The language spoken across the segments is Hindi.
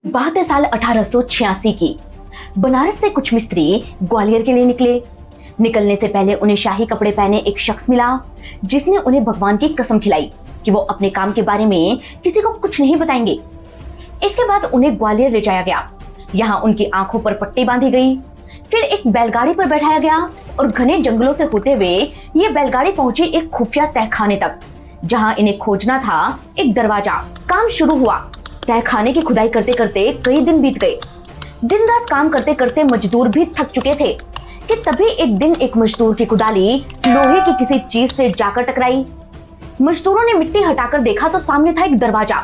बात है साल 1886 की। बनारस से कुछ मिस्त्री ग्वालियर के लिए निकले। निकलने से पहले उन्हें शाही कपड़े पहने एक शख्स मिला, जिसने उन्हें भगवान की कसम खिलाई कि वो अपने काम के बारे में किसी को कुछ नहीं बताएंगे। इसके बाद उन्हें ग्वालियर ले जाया गया। यहाँ उनकी आंखों पर पट्टी बांधी गई। फिर एक बैलगाड़ी पर बैठाया गया और घने जंगलों से होते हुए ये बैलगाड़ी पहुंची एक खुफिया तहखाने तक, जहां इन्हें खोजना था एक दरवाजा। काम शुरू हुआ। तहखाने की खुदाई करते करते कई दिन बीत गए। दिन रात काम करते करते मजदूर भी थक चुके थे कि तभी एक दिन एक मजदूर की कुदाली लोहे की किसी चीज से जाकर टकराई। मजदूरों ने मिट्टी हटाकर देखा तो सामने था एक दरवाजा,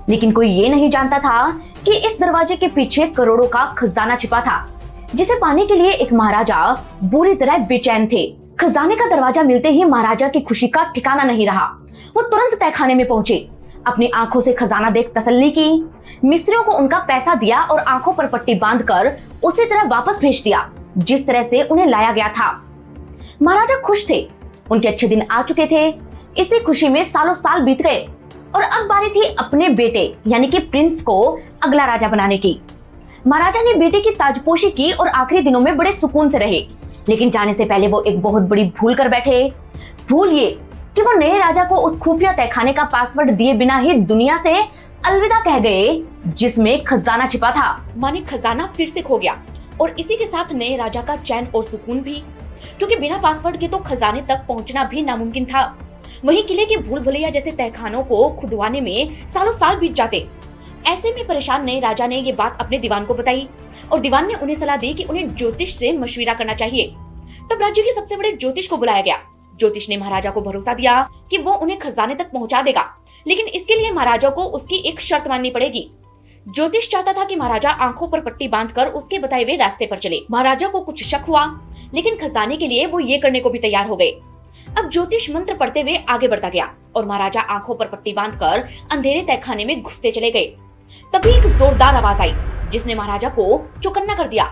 लेकिन कोई ये नहीं जानता था कि इस दरवाजे के पीछे करोड़ों का खजाना छिपा था, जिसे पाने के लिए एक महाराजा बुरी तरह बेचैन थे। खजाने का दरवाजा मिलते ही महाराजा की खुशी का ठिकाना नहीं रहा। वो तुरंत तहखाने में पहुंचे, अपनी आंखों से खजाना देख तसल्ली की, मिस्त्रियों को उनका पैसा दिया और आंखों पर पट्टी बांधकर उसी तरह वापस भेज दिया जिस तरह से उन्हें लाया गया था। महाराजा खुश थे, उनके अच्छे दिन आ चुके थे। इसी खुशी में सालों साल बीत गए और अब बारी थी अपने बेटे यानी कि प्रिंस को अगला राजा बनाने की। महाराजा ने बेटे की ताजपोशी की और आखिरी दिनों में बड़े सुकून से रहे, लेकिन जाने से पहले वो एक बहुत बड़ी भूल कर बैठे। भूल ये कि वो नए राजा को उस खुफिया तहखाने का पासवर्ड दिए बिना ही दुनिया से अलविदा कह गए, जिसमें खजाना छिपा था। माने खजाना फिर से खो गया और इसी के साथ नए राजा का चैन और सुकून भी, क्योंकि बिना पासवर्ड के तो खजाने तक पहुंचना भी नामुमकिन था। वहीं किले के भूल भुलैया जैसे तहखानों को खुदवाने में सालों साल बीत जाते। ऐसे में परेशान नए राजा ने ये बात अपने दीवान को बताई और दीवान ने उन्हें सलाह दी कि उन्हें ज्योतिष से मशविरा करना चाहिए। तब राज्य के सबसे बड़े ज्योतिष को बुलाया गया। ज्योतिष ने महाराजा को भरोसा दिया कि वो उन्हें खजाने तक पहुंचा देगा, लेकिन इसके लिए महाराजा को उसकी एक शर्त माननी पड़ेगी। ज्योतिष चाहता था कि महाराजा आंखों पर पट्टी बांधकर उसके बताए हुए रास्ते पर चले। महाराजा को कुछ शक हुआ, लेकिन खजाने के लिए वो ये करने को भी तैयार हो गए। अब ज्योतिष मंत्र पढ़ते हुए आगे बढ़ता गया और महाराजा आंखों पर पट्टी बांधकर अंधेरे तहखाने में घुसते चले गए। तभी एक जोरदार आवाज आई जिसने महाराजा को चौकन्ना कर दिया।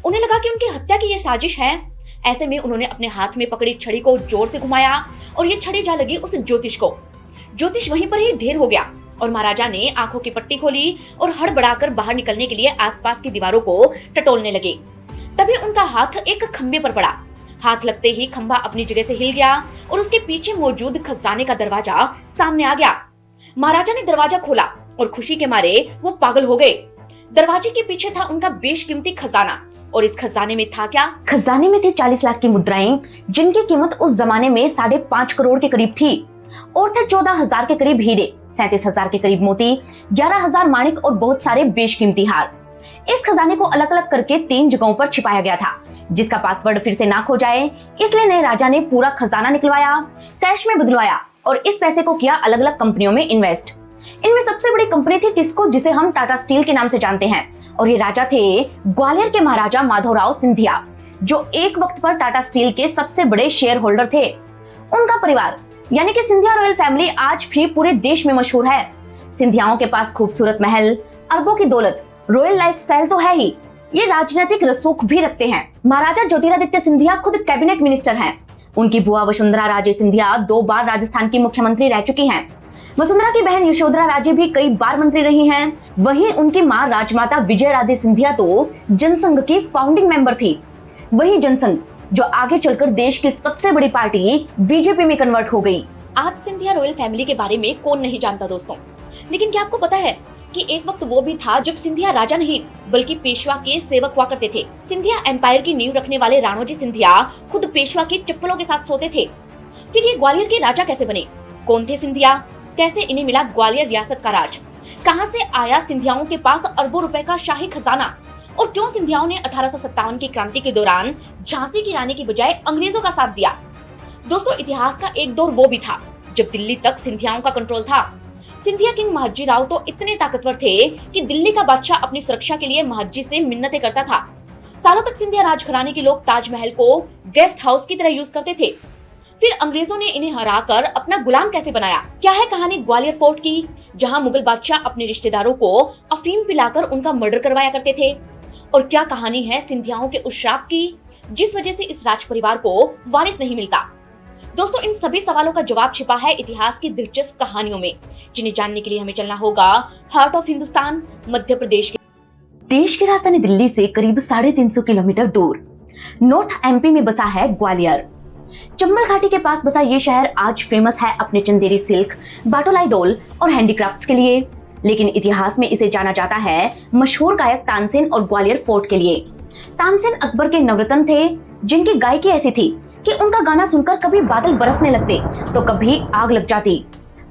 उन्हें लगा कि उनकी हत्या की ये साजिश है। ऐसे में उन्होंने अपने हाथ में पकड़ी छड़ी को जोर से घुमाया और ये छड़ी जा लगी उस ज्योतिष को। ज्योतिष वहीं पर ही ढेर हो गया और महाराजा ने आंखों की पट्टी खोली और हड़बड़ाकर बाहर निकलने के लिए आसपास की दीवारों को टटोलने लगे। तभी उनका हाथ एक खंबे पर पड़ा। हाथ लगते ही खंबा अपनी जगह से हिल गया और उसके पीछे मौजूद खजाने का दरवाजा सामने आ गया। महाराजा ने दरवाजा खोला और खुशी के मारे वो पागल हो गए। दरवाजे के पीछे था उनका बेशकीमती खजाना और इस खजाने में था क्या? खजाने में थी 40 लाख की मुद्राएं, जिनकी कीमत उस जमाने में 5.5 करोड़ के करीब थी, और थे 14,000 के करीब हीरे, 37,000 के करीब मोती, 11,000 माणिक और बहुत सारे बेशकीमती हार। इस खजाने को अलग अलग करके 3 जगहों पर छिपाया गया था, जिसका पासवर्ड फिर से ना खो जाए। इसलिए नए राजा ने पूरा खजाना निकलवाया, कैश में बदलवाया और इस पैसे को किया अलग अलग कंपनियों में इन्वेस्ट। इनमें सबसे बड़ी कंपनी थी टिस्को, जिसे हम टाटा स्टील के नाम से जानते हैं, और ये राजा थे ग्वालियर के महाराजा माधवराव सिंधिया, जो एक वक्त पर टाटा स्टील के सबसे बड़े शेयर होल्डर थे। उनका परिवार यानी कि सिंधिया रॉयल फैमिली आज भी पूरे देश में मशहूर है। सिंधियाओं के पास खूबसूरत महल, अरबों की दौलत, रॉयल लाइफस्टाइल तो है ही, ये राजनीतिक रसूख भी रखते हैं। महाराजा ज्योतिरादित्य सिंधिया खुद कैबिनेट मिनिस्टर हैं। उनकी बुआ वसुंधरा राजे सिंधिया 2 बार राजस्थान की मुख्यमंत्री रह चुकी हैं। वसुंधरा की बहन यशोधरा राजे भी कई बार मंत्री रही हैं। वहीं उनकी मां राजमाता विजय राजे सिंधिया तो जनसंघ की फाउंडिंग मेंबर थी। वहीं जनसंघ जो आगे चलकर देश की सबसे बड़ी पार्टी बीजेपी में कन्वर्ट हो गई। आज सिंधिया रॉयल फैमिली के बारे में कौन नहीं जानता दोस्तों, लेकिन क्या आपको पता है कि एक वक्त वो भी था जब सिंधिया राजा नहीं बल्कि पेशवा के सेवक हुआ करते थे। सिंधिया एम्पायर की नींव रखने वाले राणोजी सिंधिया खुद पेशवा की चप्पलों के साथ सोते थे। फिर ये ग्वालियर के राजा कैसे बने? कौन थे सिंधिया? कैसे इन्हें मिला ग्वालियर रियासत का राज? कहां से आया सिंधियाओं के पास अरबों रुपए का शाही खजाना? और क्यों सिंधियाओं ने 1857 की क्रांति के दौरान झांसी की रानी की बजाय अंग्रेजों का साथ दिया? दोस्तों, इतिहास का एक दौर वो भी था जब दिल्ली तक सिंधियाओं का कंट्रोल था। सिंधिया किंग महादजी राव तो इतने ताकतवर थे कि दिल्ली का बादशाह अपनी सुरक्षा के लिए महादजी से मिन्नतें करता था। सालों तक सिंधिया राजघराने के लोग ताजमहल को गेस्ट हाउस की तरह यूज करते थे। फिर अंग्रेजों ने इन्हें हराकर अपना गुलाम कैसे बनाया? क्या है कहानी ग्वालियर फोर्ट की, जहां मुगल बादशाह अपने रिश्तेदारों को अफीम पिलाकर उनका मर्डर करवाया करते थे? और क्या कहानी है सिंधियाओं के उस श्राप की, जिस वजह से इस राज परिवार को वारिस नहीं मिलता? दोस्तों, इन सभी सवालों का जवाब छिपा है इतिहास की दिलचस्प कहानियों में, जिन्हें जानने के लिए हमें चलना होगा हार्ट ऑफ हिंदुस्तान, मध्य प्रदेश के देश की राजधानी दिल्ली से करीब 350 किलोमीटर दूर नॉर्थ एमपी में बसा है ग्वालियर। चंबल घाटी के पास बसा ये शहर आज फेमस है अपने चंदेरी सिल्क, बाटोलाई डोल और हैंडीक्राफ्ट्स के लिए, लेकिन इतिहास में इसे जाना जाता है मशहूर गायक तानसेन और ग्वालियर फोर्ट के लिए। तानसेन अकबर के नवरत्न थे, जिनकी गायकी ऐसी थी कि उनका गाना सुनकर कभी बादल बरसने लगते तो कभी आग लग जाती।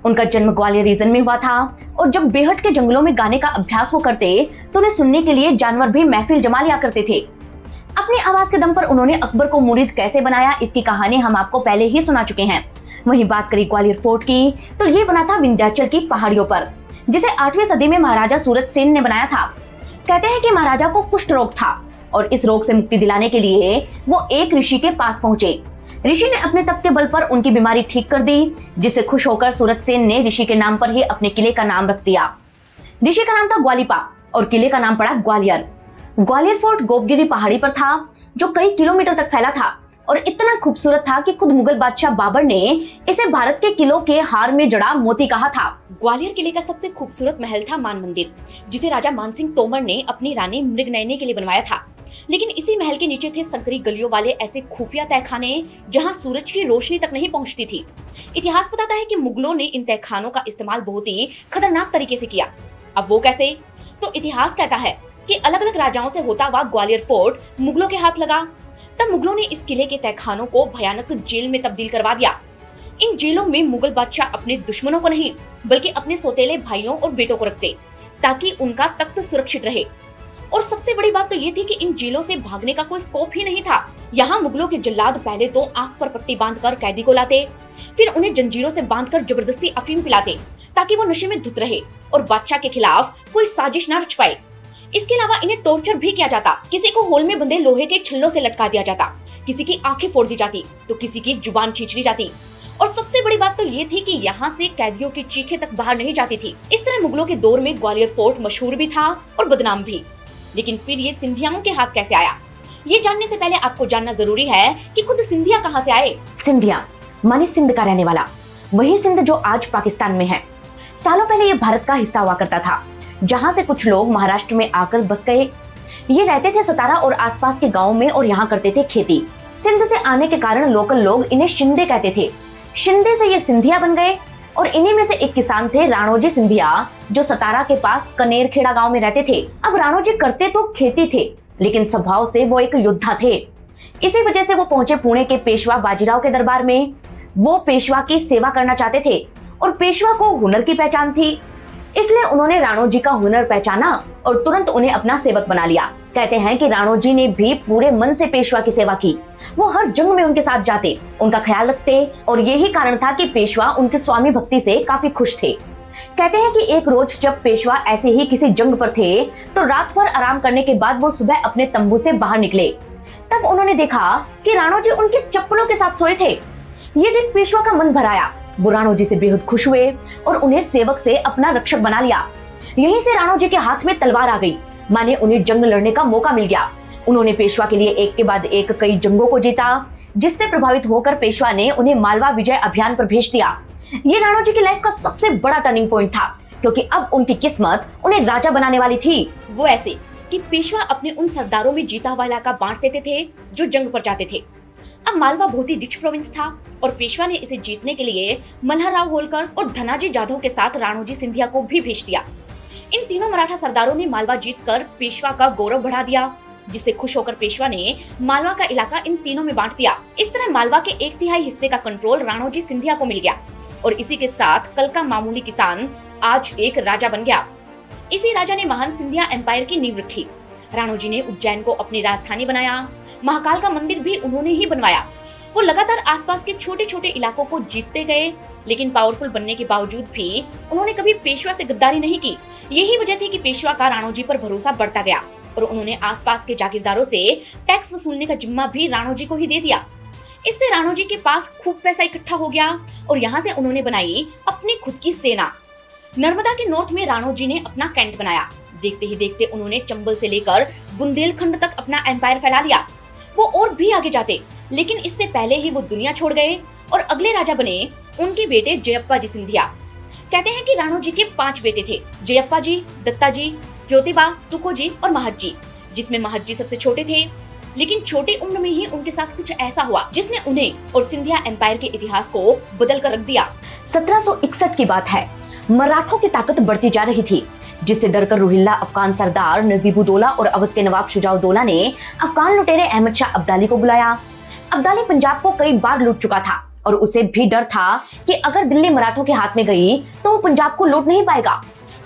उनका जन्म ग्वालियर रीजन में हुआ था और जब बेहट के जंगलों में गाने का अभ्यास वो करते तो उन्हें सुनने के लिए जानवर भी महफिल जमा लिया करते थे। अपनी आवाज के दम पर उन्होंने अकबर को मुरीद कैसे बनाया, इसकी कहानी हम आपको पहले ही सुना चुके हैं। वहीं बात करी ग्वालियर फोर्ट की तो ये बना था विंध्याचल की पहाड़ियों पर, जिसे 8वीं सदी में महाराजा सूरत सेन ने बनाया था। कहते हैं कि महाराजा को कुष्ठ रोग था और इस रोग से मुक्ति दिलाने के लिए वो एक ऋषि के पास पहुंचे। ऋषि ने अपने तप के बल पर उनकी बीमारी ठीक कर दी, जिससे खुश होकर सूरत सेन ने ऋषि के नाम पर ही अपने किले का नाम रख दिया। ऋषि का नाम था ग्वालिपा और किले का नाम पड़ा ग्वालियर। ग्वालियर फोर्ट गोपगिरी पहाड़ी पर था, जो कई किलोमीटर तक फैला था और इतना खूबसूरत था कि खुद मुगल बादशाह बाबर ने इसे भारत के किलों के हार में जड़ा मोती कहा था। ग्वालियर किले का सबसे खूबसूरत महल था मान मंदिर, जिसे राजा मानसिंह तोमर ने अपनी रानी मृगनयनी के लिए बनवाया था। लेकिन इसी महल के नीचे थे संकरी गलियों वाले ऐसे खुफिया तहखाने जहां सूरज की रोशनी तक नहीं पहुंचती थी। इतिहास बताता है कि मुगलों ने इन तहखानों का इस्तेमाल बहुत ही खतरनाक तरीके से किया। अब वो कैसे? तो इतिहास कहता है कि अलग अलग राजाओं से होता हुआ ग्वालियर फोर्ट मुगलों के हाथ लगा। तब मुगलों ने इस किले के तहखानों को भयानक जेल में तब्दील करवा दिया। इन जेलों में मुगल बादशाह अपने दुश्मनों को नहीं बल्कि अपने सौतेले भाइयों और बेटों को रखते, ताकि उनका तख्त सुरक्षित रहे। और सबसे बड़ी बात तो ये थी कि इन जेलों से भागने का कोई स्कोप ही नहीं था। यहाँ मुगलों के जल्लाद पहले तो आंख पर पट्टी बांधकर कैदी को लाते, फिर उन्हें जंजीरों से बांधकर जबरदस्ती अफीम पिलाते ताकि वो नशे में धुत रहे और बादशाह के खिलाफ कोई साजिश न रच पाए। इसके अलावा इन्हें टॉर्चर भी किया जाता। किसी को होल में बंधे लोहे के छल्लों से लटका दिया जाता, किसी की आंखें फोड़ दी जाती तो किसी की जुबान खींच ली जाती। और सबसे बड़ी बात तो ये थी कि यहाँ से कैदियों की चीखें तक बाहर नहीं जाती थी। इस तरह मुगलों के दौर में ग्वालियर फोर्ट मशहूर भी था और बदनाम भी। लेकिन फिर ये सिंधियाओं के हाथ कैसे आया, ये जानने से पहले आपको जानना जरूरी है कि खुद सिंधिया कहाँ से आए। सिंधिया मानी सिंध का रहने वाला, वही सिंध जो आज पाकिस्तान में है। सालों पहले ये भारत का हिस्सा हुआ करता था, जहाँ से कुछ लोग महाराष्ट्र में आकर बस गए। ये रहते थे सतारा और आसपास के गाँव में और यहाँ करते थे खेती। सिंध से आने के कारण लोकल लोग इन्हें शिंदे कहते थे। शिंदे से ये सिंधिया बन गए और इन्हीं में से एक किसान थे राणोजी सिंधिया, जो सतारा के पास कनेरखेड़ा गांव में रहते थे। अब राणोजी करते तो खेती थे, लेकिन स्वभाव से वो एक योद्धा थे। इसी वजह से वो पहुंचे पुणे के पेशवा बाजीराव के दरबार में। वो पेशवा की सेवा करना चाहते थे और पेशवा को हुनर की पहचान थी, इसलिए उन्होंने राणोजी का हुनर पहचाना और तुरंत उन्हें अपना सेवक बना लिया। कहते हैं कि राणोजी ने भी पूरे मन से पेशवा की सेवा की। वो हर जंग में उनके साथ जाते, उनका ख्याल रखते और यही कारण था कि पेशवा उनके स्वामी भक्ति से काफी खुश थे। कहते हैं कि एक रोज जब पेशवा ऐसे ही किसी जंग पर थे तो रात भर आराम करने के बाद वो सुबह अपने तंबू से बाहर निकले। तब उन्होंने देखा कि राणोजी उनके चप्पलों के साथ सोए थे। ये देख पेशवा का मन भर आया। वो राणोजी से बेहद खुश हुए और उन्हें सेवक से अपना रक्षक बना लिया। यहीं से राणोजी के हाथ में तलवार आ गई, माने उन्हें जंग लड़ने का मौका मिल गया। उन्होंने पेशवा के लिए एक के बाद एक कई जंगों को जीता, जिससे प्रभावित होकर पेशवा ने उन्हें मालवा विजय अभियान पर भेज दिया। ये राणोजी की लाइफ का सबसे बड़ा टर्निंग पॉइंट था, क्योंकि अब उनकी किस्मत उन्हें राजा बनाने वाली थी। वो ऐसे कि पेशवा अपने उन सरदारों में जीता हुआ इलाका बांट देते थे जो जंग पर जाते थे। अब मालवा बहुत ही रिच प्रोविंस था और पेशवा ने इसे जीतने के लिए मल्हारराव होलकर और धनाजी जाधव के साथ राणोजी सिंधिया को भी भेज दिया। इन तीनों मराठा सरदारों ने मालवा जीतकर पेशवा का गौरव बढ़ा दिया, जिससे खुश होकर पेशवा ने मालवा का इलाका इन तीनों में बांट दिया। इस तरह मालवा के 1/3 हिस्से का कंट्रोल राणोजी सिंधिया को मिल गया और इसी के साथ कल का मामूली किसान आज एक राजा बन गया। इसी राजा ने महान सिंधिया एम्पायर की नींव रखी। राणोजी ने उज्जैन को अपनी राजधानी बनाया। महाकाल का मंदिर भी उन्होंने ही बनवाया। वो लगातार आसपास के छोटे छोटे इलाकों को जीतते गए, लेकिन पावरफुल बनने के बावजूद भी उन्होंने कभी पेशवा से गद्दारी नहीं की। यही वजह थी कि पेशवा का राणोजी पर भरोसा बढ़ता गया और उन्होंने आसपास के जागीरदारों से टैक्स वसूलने का जिम्मा भी राणोजी को ही दे दिया। इससे राणोजी के पास खूब पैसा इकट्ठा हो गया और यहाँ से उन्होंने बनाई अपनी खुद की सेना। नर्मदा के नॉर्थ में राणोजी ने अपना कैंट बनाया। देखते ही देखते उन्होंने चंबल से लेकर बुंदेलखंड तक अपना एम्पायर फैला लिया। वो और भी आगे जाते, लेकिन इससे पहले ही वो दुनिया छोड़ गए और अगले राजा बने उनके बेटे जयप्पा जी सिंधिया। कहते हैं कि राणोजी के 5 बेटे थे, जयप्पा जी, दत्ता जी, ज्योतिबा, तुकोजी और महदजी, जिसमें महदजी सबसे छोटे थे। लेकिन छोटी उम्र में ही उनके साथ कुछ ऐसा हुआ जिसने उन्हें और सिंधिया एम्पायर के इतिहास को बदल कर रख दिया। 1761 की बात है। मराठों की ताकत बढ़ती जा रही थी, जिससे डरकर रोहिल्ला अफगान सरदार नजीबुद्दौला और अवध के नवाब शुजाउद्दौला ने अफगान लुटेरे अहमद शाह अब्दाली को बुलाया। अब्दाली पंजाब को कई बार लूट चुका था और उसे भी डर था कि अगर दिल्ली मराठों के हाथ में गई तो वो पंजाब को लूट नहीं पाएगा।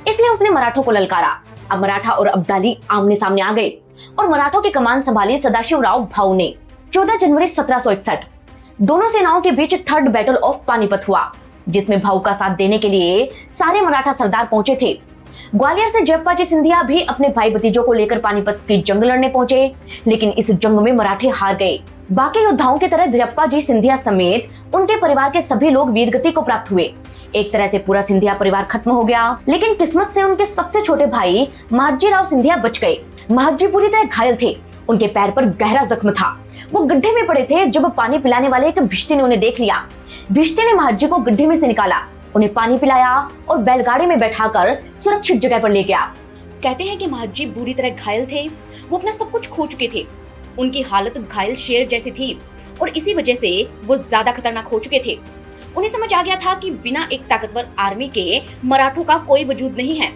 इसलिए उसने मराठों को ललकारा। अब मराठा और अब्दाली आमने सामने आ गए और मराठों की कमान संभाली सदाशिवराव भाऊ ने। 14 जनवरी 1761 दोनों सेनाओं के बीच थर्ड बैटल ऑफ पानीपत हुआ, जिसमें भाऊ का साथ देने के लिए सारे मराठा सरदार पहुंचे थे। ग्वालियर से जयप्पाजी सिंधिया भी अपने भाई भतीजों को लेकर पानीपत की जंग लड़ने पहुंचे, लेकिन इस जंग में मराठे हार गए। बाकी योद्धाओं की तरह जयप्पाजी सिंधिया समेत उनके परिवार के सभी लोग वीरगति को प्राप्त हुए। एक तरह से पूरा सिंधिया परिवार खत्म हो गया, लेकिन किस्मत से उनके सबसे छोटे भाई महदजी राव सिंधिया बच गए। महदजी पूरी तरह घायल थे, उनके पैर पर गहरा जख्म था। वो गड्ढे में पड़े थे जब पानी पिलाने वाले एक भिश्ती ने उन्हें देख लिया। भिश्ती ने महदजी को गड्ढे में से निकाला, उन्हें पानी पिलाया और बैलगाड़ी में बैठाकर सुरक्षित जगह पर ले गया। कहते हैं कि महदजी बुरी तरह घायल थे, वो अपना सब कुछ खो चुके थे। उनकी हालत घायल शेर जैसी थी और इसी वजह से वो ज्यादा खतरनाक हो चुके थे। उन्हें समझ आ गया था कि बिना एक ताकतवर आर्मी के मराठों का कोई वजूद नहीं है।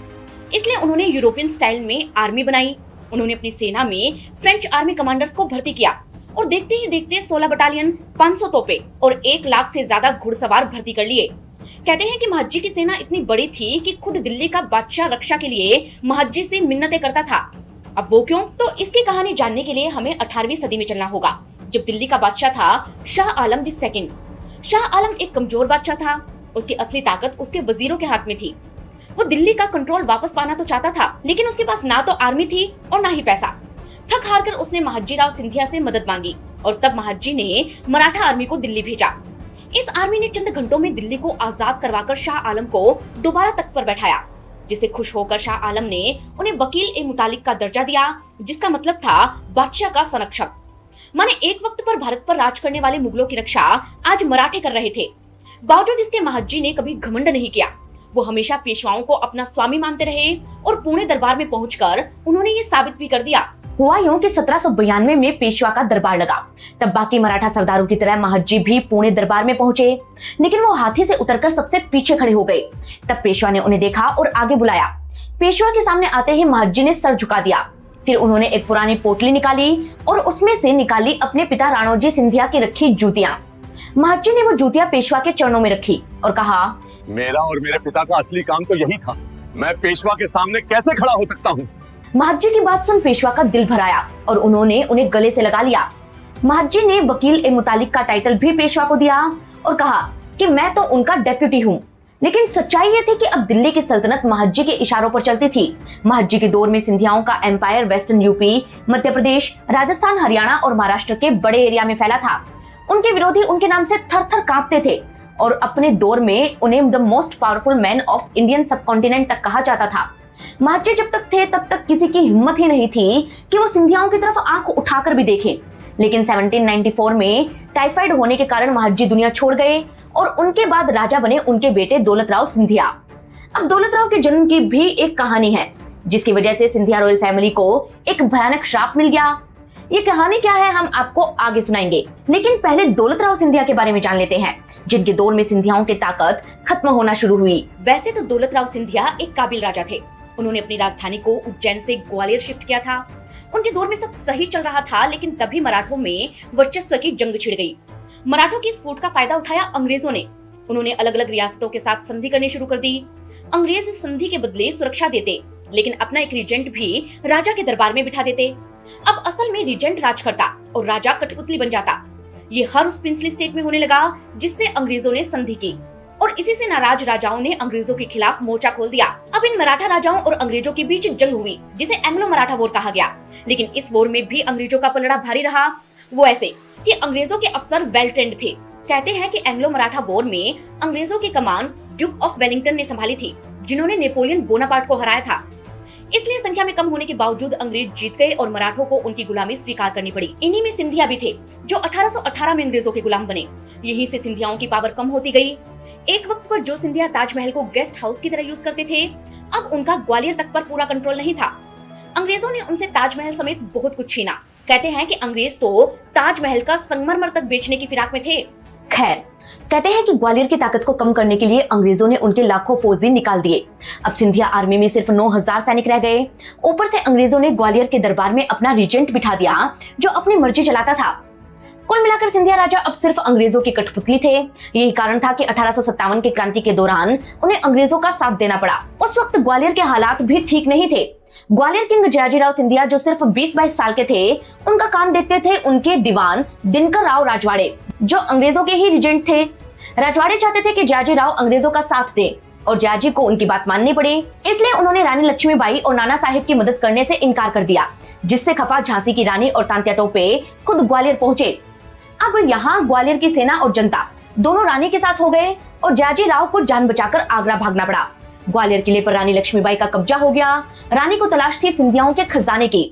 इसलिए उन्होंने यूरोपियन स्टाइल में आर्मी बनाई। उन्होंने अपनी सेना में फ्रेंच आर्मी कमांडर्स को भर्ती किया और देखते ही देखते 16 बटालियन, 500 तोपे और 1 लाख से ज्यादा घुड़सवार भर्ती कर लिए। कहते हैं कि महदजी की सेना इतनी बड़ी थी कि खुद दिल्ली का बादशाह रक्षा के लिए महदजी से मिन्नतें करता था। अब वो क्यों? तो इसकी कहानी जानने के लिए हमें 18वीं सदी में चलना होगा, जब दिल्ली का बादशाह था शाह आलम II। शाह आलम एक कमजोर बादशाह था। उसकी असली ताकत उसके वजीरों के हाथ में थी। वो दिल्ली का कंट्रोल वापस पाना तो चाहता था, लेकिन उसके पास ना तो आर्मी थी और ना ही पैसा। थक हार कर उसने महदजी राव सिंधिया से मदद मांगी और तब महदजी ने मराठा आर्मी को दिल्ली भेजा। इस आर्मी ने चंद घंटों में दिल्ली को आजाद करवाकर शाह आलम को दोबारा तख्त पर बैठाया, जिससे खुश होकर शाह आलम ने उन्हें वकील-ए-मुतालिक का दर्जा दिया, जिसका मतलब था बादशाह का संरक्षक। माने एक वक्त पर भारत पर राज करने वाले मुगलों की रक्षा आज मराठे कर रहे थे। बावजूद इसके महदजी ने कभी घमंड नहीं किया। वो हमेशा पेशवाओं को अपना स्वामी मानते रहे और पुणे दरबार में पहुंचकर उन्होंने ये साबित भी कर दिया। हुआ यूं कि 1792 में पेशवा का दरबार लगा। तब बाकी मराठा सरदारों की तरह महदजी भी पुणे दरबार में पहुंचे, लेकिन वो हाथी से उतरकर सबसे पीछे खड़े हो गए। तब पेशवा ने उन्हें देखा और आगे बुलाया। पेशवा के सामने आते ही महदजी ने सर झुका दिया। फिर उन्होंने एक पुरानी पोटली निकाली और उसमें से निकाली अपने पिता राणोजी सिंधिया की रखी जूतियां। महदजी ने वो जूतियां पेशवा के चरणों में रखी और कहा, मेरा और मेरे पिता का असली काम तो यही था। मैं पेशवा के सामने कैसे खड़ा हो सकता हूँ? महदजी की बात सुन पेशवा का दिल भर आया और उन्होंने उन्हें गले से लगा लिया। महदजी ने वकील-ए-मुतालिक का टाइटल भी पेशवा को दिया और कहा कि मैं तो उनका डेप्यूटी हूँ। लेकिन सच्चाई ये थी कि अब दिल्ली की सल्तनत महदजी के इशारों पर चलती थी। महदजी के दौर में सिंधियाओं का empire western UP, Madhya Pradesh, Rajasthan, Haryana और महाराष्ट्र के बड़े एरिया में फैला था। उनके विरोधी उनके नाम से थर-थर कांपते थे और अपने दौर में उन्हें the most powerful man of Indian subcontinent तक कहा जाता था। महदजी जब तक थे तब तक किसी की हिम्मत ही नहीं थी कि वो सिंधियाओं की तरफ आंख उठाकर भी देखें। लेकिन 1794 में टाइफाइड होने के कारण महदजी दुनिया छोड़ गए और उनके बाद राजा बने उनके बेटे दौलत राव सिंधिया। अब दौलत राव के जन्म की भी एक कहानी है, जिसकी वजह से सिंधिया रॉयल फैमिली को एक भयानक श्राप मिल गया। ये कहानी क्या है हम आपको आगे सुनाएंगे, लेकिन पहले दौलत राव सिंधिया के बारे में जान लेते हैं, जिनके दौर में सिंधियाओं की ताकत खत्म होना शुरू हुई। वैसे तो दौलत राव सिंधिया एक काबिल राजा थे। उन्होंने अपनी राजधानी को उज्जैन से ग्वालियर शिफ्ट किया था। उनके दौर में सब सही चल रहा था, लेकिन तभी मराठों में वर्चस्व की जंग छिड़ गई। मराठों की इस फूट का फायदा उठाया अंग्रेजों ने। उन्होंने अलग अलग रियासतों के साथ संधि करनी शुरू कर दी। अंग्रेज इस संधि के बदले सुरक्षा देते, लेकिन अपना एक रीजेंट भी राजा के दरबार में बिठा देते। अब असल में रीजेंट राज करता और राजा कठपुतली बन जाता। ये हर उस प्रिंसली स्टेट में होने लगा जिससे अंग्रेजों ने संधि की और इसी से नाराज राजाओं ने अंग्रेजों के खिलाफ मोर्चा खोल दिया। अब इन मराठा राजाओं और अंग्रेजों के बीच जंग हुई, जिसे एंग्लो मराठा वॉर कहा गया। लेकिन इस वॉर में भी अंग्रेजों का पलड़ा भारी रहा। वो ऐसे कि अंग्रेजों के अफसर वेल ट्रेंड थे। कहते हैं कि एंग्लो मराठा वॉर में अंग्रेजों की कमान ड्यूक ऑफ वेलिंगटन ने संभाली थी, जिन्होंने नेपोलियन बोनापार्ट को हराया था। इसलिए संख्या में कम होने के बावजूद अंग्रेज जीत गए और मराठों को उनकी गुलामी स्वीकार करनी पड़ी। इन्हीं में सिंधिया भी थे, जो 1818 में अंग्रेजों के गुलाम बने। यहीं से सिंधियाओं की पावर कम होती गई। एक वक्त पर जो सिंधिया ताजमहल को गेस्ट हाउस की तरह यूज करते थे, अब उनका ग्वालियर तक पर पूरा कंट्रोल नहीं था। अंग्रेजों ने उनसे ताजमहल समेत बहुत कुछ छीना। कहते हैं कि अंग्रेज तो ताजमहल का संगमरमर तक बेचने की फिराक में थे। खैर, कहते हैं कि ग्वालियर की ताकत को कम करने के लिए अंग्रेजों ने उनके लाखों फौजी निकाल दिए। अब सिंधिया आर्मी में सिर्फ 9000 सैनिक रह गए। ऊपर से अंग्रेजों ने ग्वालियर के दरबार में अपना रीजेंट बिठा दिया, जो अपनी मर्जी चलाता था। कुल मिलाकर सिंधिया राजा अब सिर्फ अंग्रेजों के कठपुतली थे। यही कारण था कि 1857 की क्रांति के दौरान उन्हें अंग्रेजों का साथ देना पड़ा। उस वक्त ग्वालियर के हालात भी ठीक नहीं थे। ग्वालियर किंग जयाजीराव सिंधिया, जो सिर्फ 20-22 साल के थे, उनका काम देखते थे उनके दीवान दिनकर राव राजवाड़े, जो अंग्रेजों के ही रिजेंट थे। राजवाड़े चाहते थे कि जयाजीराव अंग्रेजों का साथ दें और जयाजी को उनकी बात माननी पड़ी। इसलिए उन्होंने रानी लक्ष्मीबाई और नाना साहिब की मदद करने से इनकार कर दिया, जिससे खफा झांसी की रानी और तांत्या टोपे खुद ग्वालियर पहुंचे। अब यहाँ ग्वालियर की सेना और जनता दोनों रानी के साथ हो गए और जयाजीराव को जान बचाकर आगरा भागना पड़ा। ग्वालियर किले पर रानी लक्ष्मीबाई का कब्जा हो गया। रानी को तलाश थी सिंधियाओं के खजाने की।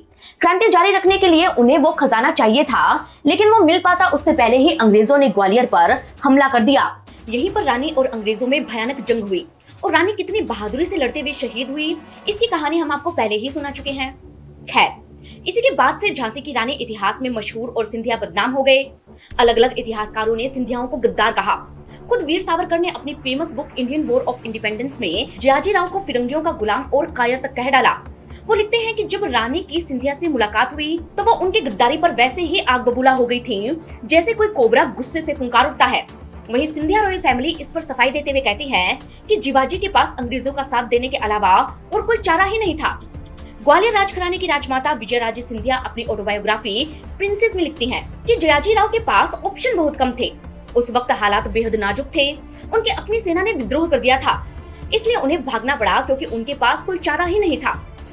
क्रांति जारी रखने के लिए उन्हें वो खजाना चाहिए था, लेकिन वो मिल पाता उससे पहले ही अंग्रेजों ने ग्वालियर पर हमला कर दिया। यहीं पर रानी और अंग्रेजों में भयानक जंग हुई और रानी कितनी बहादुरी से लड़ते हुए शहीद हुई, इसकी कहानी हम आपको पहले ही सुना चुके हैं। खैर, इसी के बाद से झांसी की रानी इतिहास में मशहूर और सिंधिया बदनाम हो गए। अलग अलग इतिहासकारों ने सिंधियाओं को गद्दार कहा। खुद वीर सावरकर ने अपनी famous book Indian war of independence में जयाजीराव को फिरंगियों का गुलाम और कायर तक कह डाला। वो लिखते हैं कि जब रानी की सिंधिया से मुलाकात हुई तो वो उनकी गद्दारी पर वैसे ही आग बबूला हो गई थी, जैसे कोई कोबरा गुस्से से फुंकार उठता है। वहीं सिंधिया रॉयल फैमिली इस पर सफाई देते हुए कहती है कि जिवाजी के पास अंग्रेजों का साथ देने के अलावा और कोई चारा ही नहीं था। ग्वालियर राजघराने की राजमाता विजयराजे सिंधिया अपनी ऑटोबायोग्राफी प्रिंसेस में लिखती हैं कि जयाजीराव के पास ऑप्शन बहुत कम थे। उस वक्त हालात बेहद नाजुक थे। उनकी अपनी सेना ने विद्रोह कर दिया था, इसलिए उन्हें भागना पड़ा क्योंकि उनके पास कोई चारा ही नहीं था।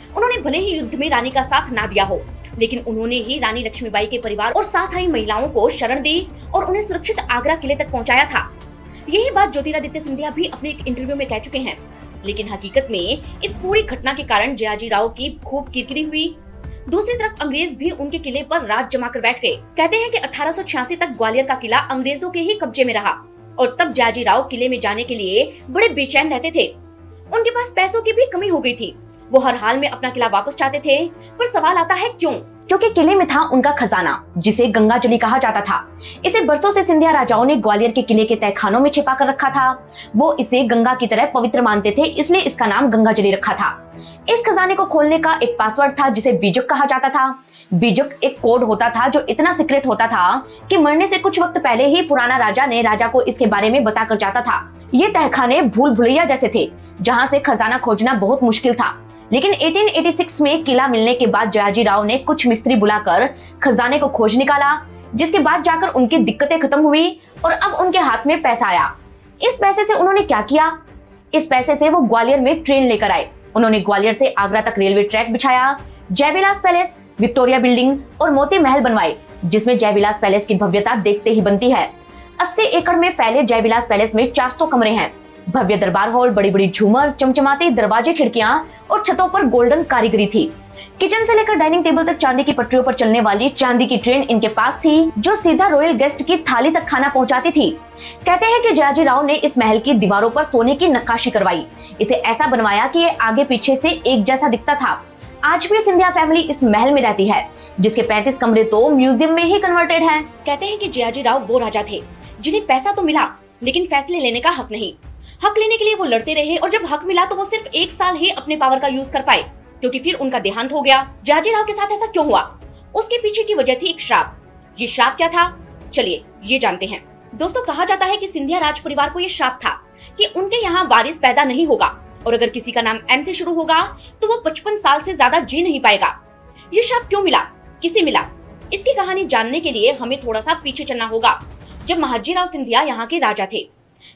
उन्होंने भले ही युद्ध में रानी का साथ ना दिया हो, लेकिन उन्होंने ही रानी लक्ष्मीबाई के परिवार और साथ आई महिलाओं को शरण दी और उन्हें सुरक्षित आगरा किले तक पहुंचाया था। यही बात ज्योतिरादित्य सिंधिया भी अपने एक इंटरव्यू में कह चुके हैं। लेकिन हकीकत में इस पूरी घटना के कारण जयाजीराव की खूब किरकिरी हुई। दूसरी तरफ अंग्रेज भी उनके किले पर राज जमा कर बैठ गए। कहते हैं कि 1886 तक ग्वालियर का किला अंग्रेजों के ही कब्जे में रहा और तब जयाजीराव किले में जाने के लिए बड़े बेचैन रहते थे। उनके पास पैसों की भी कमी हो गई थी। वो हर हाल में अपना किला वापस चाहते थे, पर सवाल आता है क्यों? क्योंकि किले में था उनका खजाना, जिसे गंगाजली कहा जाता था। इसे बरसों से सिंधिया राजाओं ने ग्वालियर के किले के तहखानों में छिपा कर रखा था। वो इसे गंगा की तरह पवित्र मानते थे, इसलिए इसका नाम गंगाजली रखा था। इस खजाने को खोलने का एक पासवर्ड था, जिसे बीजक कहा जाता था। बीजक एक कोड होता था जो इतना सीक्रेट होता था कि मरने से कुछ वक्त पहले ही पुराना राजा ने राजा को इसके बारे में बता कर जाता था। ये तहखाने भूल भुलैया जैसे थे, जहाँ से खजाना खोजना बहुत मुश्किल था। लेकिन 1886 में किला मिलने के बाद जयाजीराव ने कुछ मिस्त्री बुलाकर खजाने को खोज निकाला, जिसके बाद जाकर उनकी दिक्कतें खत्म हुई और अब उनके हाथ में पैसा आया। इस पैसे से उन्होंने क्या किया? इस पैसे से वो ग्वालियर में ट्रेन लेकर आए। उन्होंने ग्वालियर से आगरा तक रेलवे ट्रैक बिछाया, जयविलास पैलेस, विक्टोरिया बिल्डिंग और मोती महल बनवाए, जिसमें जयविलास पैलेस की भव्यता देखते ही बनती है। 80 एकड़ में फैले जयविलास पैलेस में 400 कमरे हैं। भव्य दरबार हॉल, बड़ी बड़ी झूमर, चमचमाते दरवाजे, खिड़कियां और छतों पर गोल्डन कारीगरी थी। किचन से लेकर डाइनिंग टेबल तक चांदी की पटरियों पर चलने वाली चांदी की ट्रेन इनके पास थी, जो सीधा रॉयल गेस्ट की थाली तक खाना पहुंचाती थी। कहते हैं कि जयाजीराव ने इस महल की दीवारों पर सोने की नक्काशी करवाई। इसे ऐसा बनवाया कि ये आगे पीछे से एक जैसा दिखता था। आज भी सिंधिया फैमिली इस महल में रहती है, जिसके 35 कमरे तो म्यूजियम में ही कन्वर्टेड हैं। कहते हैं कि जयाजीराव वो राजा थे जिन्हें पैसा तो मिला, लेकिन फैसले लेने का हक नहीं। हक लेने के लिए वो लड़ते रहे और जब हक मिला तो वो सिर्फ 1 साल ही अपने पावर का यूज कर पाए, क्योंकि फिर उनका देहांत हो गया। जयाजीराव के साथ ऐसा क्यों हुआ? उसके पीछे की वजह थी एक श्राप। ये श्राप क्या था? चलिए ये जानते हैं। दोस्तों, कहा जाता है कि सिंधिया राज परिवार को ये श्राप था कि उनके यहाँ वारिस पैदा नहीं होगा और अगर किसी का नाम एम से शुरू होगा तो वो 55 साल से ज्यादा जी नहीं पाएगा। ये श्राप क्यों मिला, किसे मिला? इसकी कहानी जानने के लिए हमें थोड़ा सा पीछे चलना होगा, जब महाजीराव सिंधिया यहाँ के राजा थे।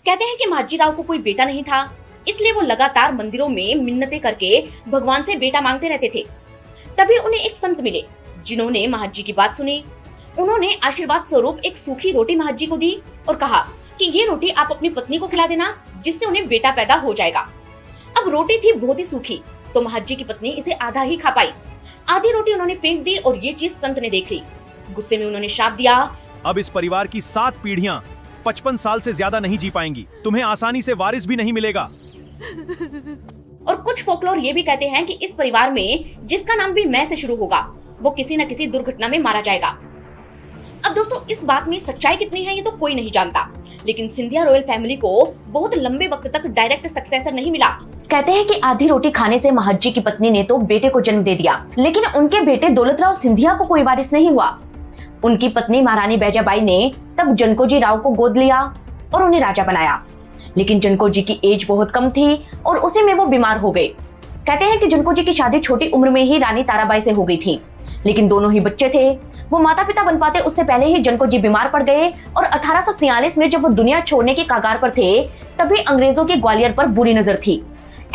कहते हैं कि महाजीराव को कोई बेटा नहीं था, इसलिए वो लगातार मंदिरों में मिन्नतें करके भगवान से बेटा मांगते रहते थे। तभी उन्हें एक संत मिले, जिन्होंने महाजी की बात सुनी। उन्होंने आशीर्वाद स्वरूप एक सूखी रोटी महाजी को दी और कहा कि ये रोटी आप अपनी पत्नी को खिला देना, जिससे उन्हें बेटा पैदा हो जाएगा। अब रोटी थी बहुत ही सूखी तो महाजी की पत्नी इसे आधा ही खा पाई। आधी रोटी उन्होंने फेंक दी और ये चीज संत ने देख ली। गुस्से में उन्होंने श्राप दिया, अब इस परिवार की 7 पीढ़ियां 55 साल से ज्यादा नहीं जी पाएंगी। तुम्हें आसानी से वारिस भी नहीं मिलेगा। और कुछ फोकलोर ये भी कहते हैं कि इस परिवार में जिसका नाम भी मैं से शुरू होगा वो किसी न किसी दुर्घटना में मारा जाएगा। अब दोस्तों इस बात में सच्चाई कितनी है ये तो कोई नहीं जानता, लेकिन सिंधिया रॉयल फैमिली को बहुत लंबे वक्त तक डायरेक्ट सक्सेसर नहीं मिला। कहते हैं कि आधी रोटी खाने से महाजी की पत्नी ने तो बेटे को जन्म दे दिया, लेकिन उनके बेटे दौलतराव सिंधिया को कोई वारिस नहीं हुआ। उनकी पत्नी महारानी बैजाबाई ने तब जनकोजी राव को गोद लिया और उन्हें राजा बनाया, लेकिन जनकोजी की एज बहुत कम थी और उसी में वो बीमार हो गए। कहते हैं कि जनकोजी की शादी छोटी उम्र में ही रानी ताराबाई से हो गई थी, लेकिन दोनों ही बच्चे थे। वो माता पिता बन पाते उससे पहले ही जनकोजी बीमार पड़ गए और 1843 में जब वो दुनिया छोड़ने की कगार पर थे तभी अंग्रेजों की ग्वालियर पर बुरी नजर थी।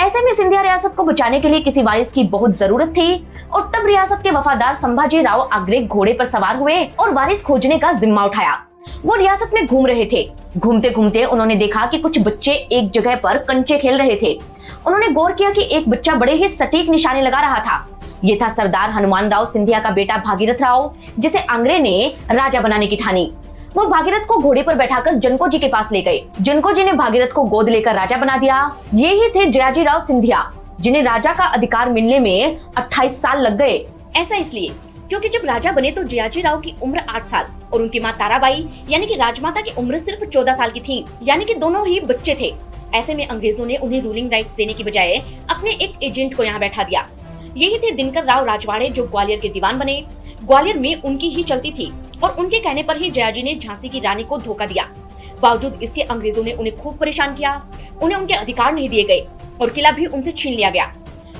ऐसे में सिंधिया रियासत को बचाने के लिए किसी वारिस की बहुत जरूरत थी और तब रियासत के वफादार संभाजी राव आग्रे घोड़े पर सवार हुए और वारिस खोजने का जिम्मा उठाया। वो रियासत में घूम रहे थे। घूमते घूमते उन्होंने देखा कि कुछ बच्चे एक जगह पर कंचे खेल रहे थे। उन्होंने गौर किया कि एक बच्चा बड़े ही सटीक निशाने लगा रहा था। ये था सरदार हनुमान राव सिंधिया का बेटा भागीरथ राव, जिसे आंग्रे ने राजा बनाने की ठानी। वो भागीरथ को घोड़े पर बैठाकर जनकोजी के पास ले गए। जनकोजी ने भागीरथ को गोद लेकर राजा बना दिया। ये ही थे जयाजी राव सिंधिया, जिन्हें राजा का अधिकार मिलने में 28 साल लग गए। ऐसा इसलिए क्योंकि जब राजा बने तो जयाजी राव की उम्र 8 साल और उनकी मां ताराबाई यानी कि राजमाता की उम्र सिर्फ 14 साल की थी, यानी कि दोनों ही बच्चे थे। ऐसे में अंग्रेजों ने उन्हें रूलिंग राइट्स देने की बजाय अपने एक एजेंट को यहाँ बैठा दिया। यही थे दिनकर राव राजवाड़े, जो ग्वालियर के दीवान बने। ग्वालियर में उनकी ही चलती थी और उनके कहने पर ही जयाजी ने झांसी की रानी को धोखा दिया। बावजूद इसके अंग्रेजों ने उन्हें खूब परेशान किया। उन्हें उनके अधिकार नहीं दिए गए और किला भी उनसे छीन लिया गया।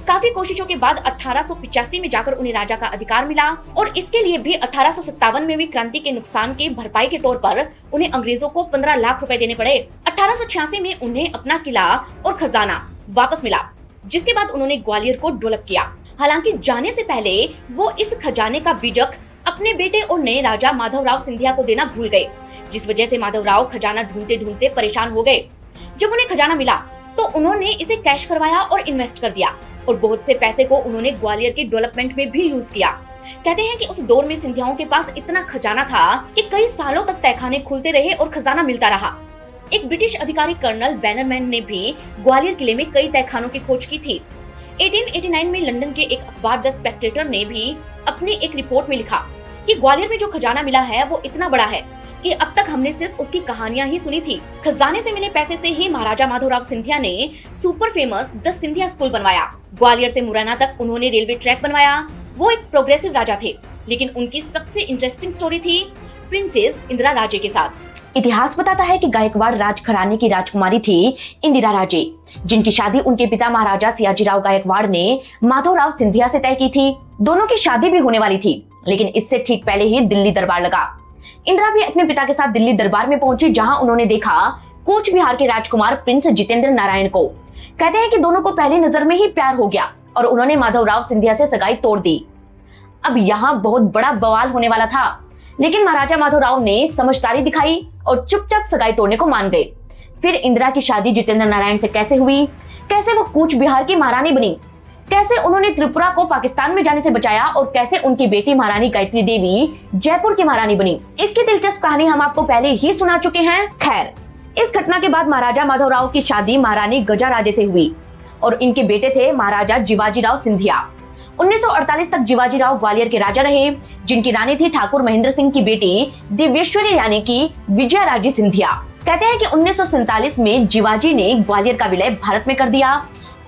काफी कोशिशों के बाद 1885 में जाकर उन्हें राजा का अधिकार मिला और इसके लिए भी 1857 में भी क्रांति के नुकसान के भरपाई के तौर पर उन्हें अंग्रेजों को 15 लाख रुपए देने पड़े। 1886 में उन्हें अपना किला और खजाना वापस मिला, जिसके बाद उन्होंने ग्वालियर को डेवलप किया। हालांकि जाने से पहले वो इस खजाने का बीजक अपने बेटे और नए राजा माधवराव सिंधिया को देना भूल गए, जिस वजह से माधवराव खजाना ढूंढते ढूंढते परेशान हो गए। जब उन्हें खजाना मिला तो उन्होंने इसे कैश करवाया और इन्वेस्ट कर दिया और बहुत से पैसे को उन्होंने ग्वालियर के डेवलपमेंट में भी यूज किया। कहते हैं कि उस दौर में सिंधियाओं के पास इतना खजाना था कि कई सालों तक तहखाने खुलते रहे और खजाना मिलता रहा। एक ब्रिटिश अधिकारी कर्नल बैनरमैन ने भी ग्वालियर किले में कई तहखानों की खोज की थी। 1889 में लंदन के एक अखबार द स्पेक्टेटर ने भी अपनी एक रिपोर्ट में लिखा कि ग्वालियर में जो खजाना मिला है वो इतना बड़ा है कि अब तक हमने सिर्फ उसकी कहानियां ही सुनी थी। खजाने से मिले पैसे से ही महाराजा माधवराव सिंधिया ने super famous the Scindia school बनवाया। ग्वालियर से मुरैना तक उन्होंने रेलवे ट्रैक बनवाया। वो एक प्रोग्रेसिव राजा थे, लेकिन उनकी सबसे इंटरेस्टिंग स्टोरी थी प्रिंसेस इंदिरा राजे के साथ। इतिहास बताता है कि गायकवाड़ राजघराने की राजकुमारी थी इंदिरा राजे, जिनकी शादी उनके पिता महाराजा सियाजीराव गायकवाड़ ने माधवराव सिंधिया से तय की थी। दोनों की शादी भी होने वाली थी, लेकिन इससे ठीक पहले ही दिल्ली दरबार लगा। इंदिरा भी अपने पिता के साथ दिल्ली दरबार में पहुंची, जहां उन्होंने देखा कूच बिहार के राजकुमार प्रिंस जितेंद्र नारायण को। कहते हैं कि दोनों को पहली नजर में ही प्यार हो गया और उन्होंने माधवराव सिंधिया से सगाई तोड़ दी। अब यहाँ बहुत बड़ा बवाल होने वाला था, लेकिन महाराजा माधवराव ने समझदारी दिखाई और चुपचाप सगाई तोड़ने को मान गए। फिर इंदिरा की शादी जितेंद्र नारायण से कैसे हुई, कैसे वो कूच बिहार की महारानी बनी, कैसे उन्होंने त्रिपुरा को पाकिस्तान में जाने से बचाया और कैसे उनकी बेटी महारानी गायत्री देवी जयपुर की महारानी बनी, इसकी दिलचस्प कहानी हम आपको पहले ही सुना चुके हैं। खैर, इस घटना के बाद महाराजा माधवराव की शादी महारानी गजाराजे से हुई और इनके बेटे थे महाराजा जिवाजीराव सिंधिया। 1948 तक जिवाजीराव ग्वालियर के राजा रहे, जिनकी रानी थी ठाकुर महेंद्र सिंह की बेटी दिव्येश्वरी यानी कि विजयाराजे सिंधिया। कहते हैं कि 1947 में जिवाजी ने ग्वालियर का विलय भारत में कर दिया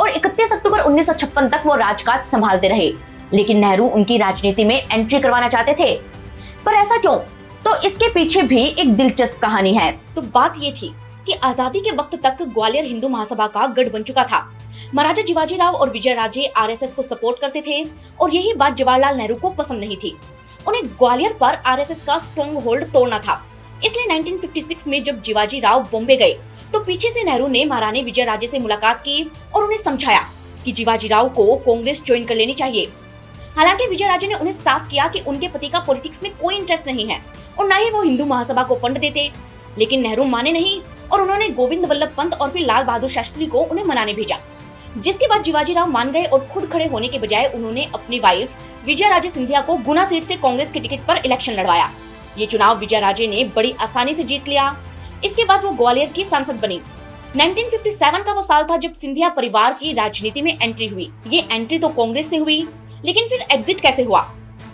और 31 अक्टूबर 1956 तक वो राजकाज संभालते रहे, लेकिन नेहरू उनकी राजनीति में एंट्री करवाना चाहते थे। पर ऐसा क्यों? तो इसके पीछे भी एक दिलचस्प कहानी है। तो बात ये थी कि आजादी के वक्त तक ग्वालियर हिंदू महासभा का गढ़ बन चुका था। महाराजा जिवाजीराव और विजयराजे आरएसएस को सपोर्ट करते थे और यही बात जवाहरलाल नेहरू को पसंद नहीं थी। उन्हें ग्वालियर पर आरएसएस का स्ट्रॉन्ग होल्ड तोड़ना था। इसलिए 1956 में जब जिवाजीराव बॉम्बे गए तो पीछे से नेहरू ने महारानी विजयराजे से मुलाकात की और उन्हें समझाया कि जिवाजीराव को कांग्रेस ज्वाइन कर लेनी चाहिए। हालांकि विजयराजे ने उन्हें साफ किया कि उनके पति का पॉलिटिक्स में कोई इंटरेस्ट नहीं है और न ही वो हिंदू महासभा को फंड देते, लेकिन नेहरू माने नहीं और उन्होंने गोविंद वल्लभ पंत और फिर लाल बहादुर शास्त्री को उन्हें मनाने भेजा। जिसके बाद जीवाजीराव मान गए और खुद खड़े होने के बजाय उन्होंने अपनी वाइफ विजयाराजे सिंधिया को गुना सीट से कांग्रेस के टिकट पर इलेक्शन लड़वाया। ये चुनाव विजयाराजे ने बड़ी आसानी से जीत लिया। इसके बाद वो ग्वालियर की सांसद बनी। 1957 का वो साल था जब सिंधिया परिवार की राजनीति में एंट्री हुई। ये एंट्री तो कांग्रेस से हुई, लेकिन फिर एग्जिट कैसे हुआ,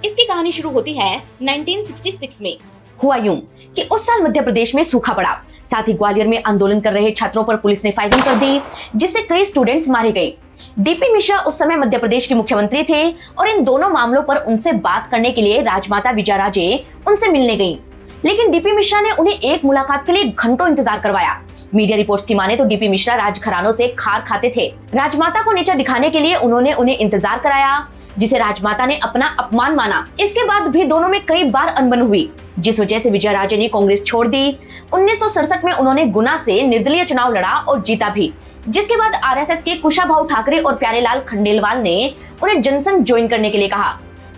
इसकी कहानी शुरू होती है 1966 में। हुआ यूं कि उस साल मध्य प्रदेश में सूखा पड़ा, साथ ही ग्वालियर में आंदोलन कर रहे छात्रों पर पुलिस ने फायरिंग कर दी, जिससे कई स्टूडेंट्स मारे गए। डीपी मिश्रा उस समय मध्य प्रदेश के मुख्यमंत्री थे और इन दोनों मामलों पर उनसे बात करने के लिए राजमाता विजयाराजे उनसे मिलने गईं। लेकिन डीपी मिश्रा ने उन्हें एक मुलाकात के लिए घंटों इंतजार करवाया। मीडिया रिपोर्ट्स की माने तो डीपी मिश्रा राजघरानों से खार खाते थे। राजमाता को नीचा दिखाने के लिए उन्होंने उन्हें इंतजार कराया, जिसे राजमाता ने अपना अपमान माना। इसके बाद भी दोनों में कई बार अनबन हुई, जिस वजह से विजयाराजे ने कांग्रेस छोड़ दी। 1967 में उन्होंने गुना से निर्दलीय चुनाव लड़ा और जीता भी, जिसके बाद आरएसएस के कुशाभाऊ ठाकरे और प्यारेलाल खंडेलवाल ने उन्हें जनसंघ ज्वाइन करने के लिए कहा।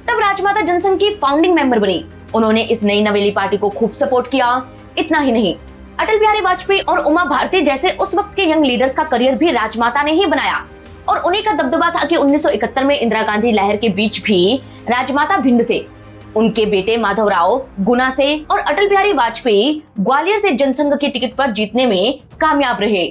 तब राजमाता जनसंघ की फाउंडिंग मेंबर बनी। उन्होंने इस नई नवेली पार्टी को खूब सपोर्ट किया। इतना ही नहीं, अटल बिहारी वाजपेयी और उमा भारती जैसे उस वक्त के यंग लीडर्स का करियर भी राजमाता ने ही बनाया और उन्हीं का दबदबा था कि 1971 में इंदिरा गांधी लहर के बीच भी राजमाता भिंड से, उनके बेटे माधवराव गुना से और अटल बिहारी वाजपेयी ग्वालियर से जनसंघ के टिकट पर जीतने में कामयाब रहे।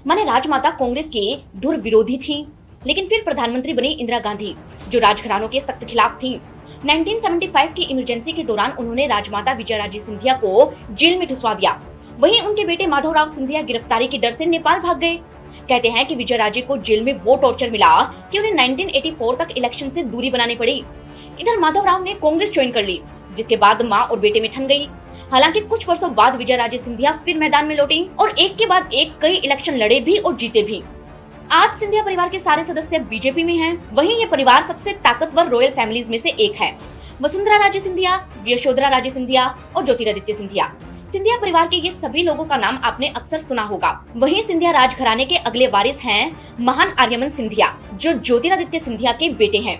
माने राजमाता कांग्रेस के धुर विरोधी थी, लेकिन फिर प्रधानमंत्री बनी इंदिरा गांधी, जो राजघरानों के सख्त खिलाफ थी। 1975 की इमरजेंसी के दौरान उन्होंने राजमाता विजयाराजे सिंधिया को जेल में ठुसवा दिया। वहीं उनके बेटे माधवराव सिंधिया गिरफ्तारी के डर से नेपाल भाग गए। कहते हैं कि विजयाराजे को जेल में वो टॉर्चर मिला कि उन्हें 1984 तक इलेक्शन से दूरी बनानी पड़ी। इधर माधवराव ने कांग्रेस ज्वाइन कर ली, जिसके बाद मां और बेटे में ठन गई। हालांकि कुछ वर्षों बाद विजयाराजे सिंधिया फिर मैदान में लौटी और एक के बाद एक कई इलेक्शन लड़े भी और जीते भी। आज सिंधिया परिवार के सारे सदस्य बीजेपी में हैं। वहीं ये परिवार सबसे ताकतवर रॉयल फैमिलीज में से एक है। वसुंधरा राजे सिंधिया, यशोधरा राजे सिंधिया और ज्योतिरादित्य सिंधिया। सिंधिया परिवार के ये सभी लोगों का नाम आपने अक्सर सुना होगा। वहीं सिंधिया राजघराने के अगले वारिस हैं महान आर्यमन सिंधिया, जो ज्योतिरादित्य सिंधिया के बेटे हैं।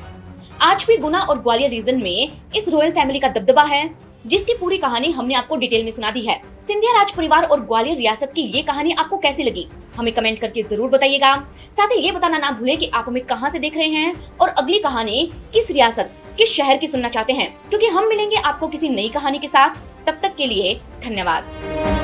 आज भी गुना और ग्वालियर रीजन में इस रॉयल फैमिली का दबदबा है, जिसकी पूरी कहानी हमने आपको डिटेल में सुना दी है। सिंधिया राज परिवार और ग्वालियर रियासत की ये कहानी आपको कैसी लगी, हमें कमेंट करके जरूर बताइएगा। साथ ही ये बताना ना भूलें कि आप हमें कहां से देख रहे हैं और अगली कहानी किस रियासत, किस शहर की सुनना चाहते हैं, क्योंकि हम मिलेंगे आपको किसी नई कहानी के साथ। तब तक के लिए धन्यवाद।